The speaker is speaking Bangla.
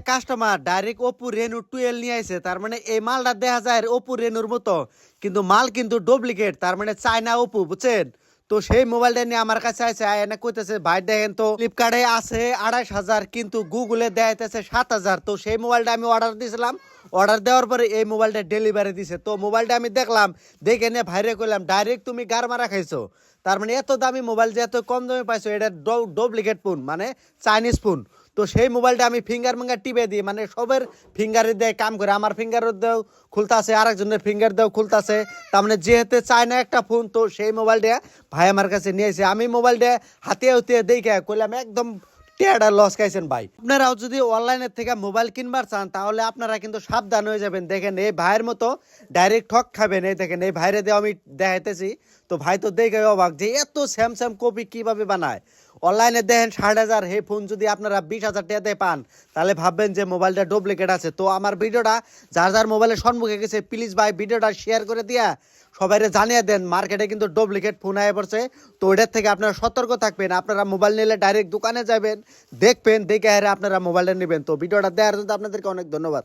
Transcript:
কাস্টমার ডাইরেক্ট ওপো রেনো 12 নিয়ে আইছে, তার মানে এই মালটা দেখা যায় ওপো রেনোর মতো, কিন্তু মাল কিন্তু ডুপ্লিকেট, তার মানে চায়না ওপো, বুঝছেন? তো সেই মোবাইলটা নিয়ে আমার কাছে আছে, এনে কইতেছে ভাই দেখেন তো ফ্লিপকার্টে আছে 28,000, কিন্তু গুগলে দেখাইতেছে 7,000। তো সেই মোবাইলটা আমি অর্ডার দিয়েছিলাম, অর্ডার দেওয়ার পরে এই মোবাইলটা ডেলিভারি দিছে। তো মোবাইলটা আমি দেখলাম, দেখে নিয়ে ভাইরে কইলাম ডাইরেক্ট তুমি গার মারা খাইছো, তার মানে এত দামি মোবাইল যে এত কম দামে পাইছো, এটা ডুপ্লিকেট ফোন, মানে চাইনিজ ফোন। তো সেই মোবাইলটা আমি ফিঙ্গার টিপে দিই, মানে সবের ফিঙ্গারে দেয় কাম করে, আমার ফিঙ্গারও দেও খুলতাছে, আরেকজনের ফিঙ্গার দেও খুলতাছে, তার মানে যেহেতু চায়না একটা ফোন। তো সেই মোবাইলটা ভাই আমার কাছে নিয়েছে, আমি মোবাইলটা হাতে দেখে কইলাম একদম টেয়ারটা লস খাইছেন ভাই। আপনারাও যদি অনলাইনের থেকে মোবাইল কিনবার চান তাহলে আপনারা কিন্তু সাবধান হয়ে যাবেন। দেখেন এই ভাইয়ের মতো ডাইরেক্ট ঠক খাবেন। এই দেখেন এই ভাইরে দিয়ে আমি দেখাইতেছি, তো ভাই তো দেখে অবাক যে এত স্যামসাং কপি কিভাবে বানায়। অনলাইনে দেখেন 60,000, হে ফোন যদি আপনারা 20,000 টাকাতে পান তাহলে ভাববেন যে মোবাইলটা ডুপ্লিকেট আছে। তো আমার ভিডিওটা যার যার মোবাইলের সম্মুখে গেছে প্লিজ ভাই ভিডিওটা শেয়ার করে দিয়া সবাই জানিয়ে দেন, মার্কেটে কিন্তু ডুপ্লিকেট ফোন আয় পড়ছে। তো ওইটার থেকে আপনারা সতর্ক থাকবেন। আপনারা মোবাইল নিলে ডাইরেক্ট দোকানে যাবেন, দেখবেন, দেখে আপনারা মোবাইলটা নেবেন। তো ভিডিওটা দেওয়ার জন্য আপনাদেরকে অনেক ধন্যবাদ।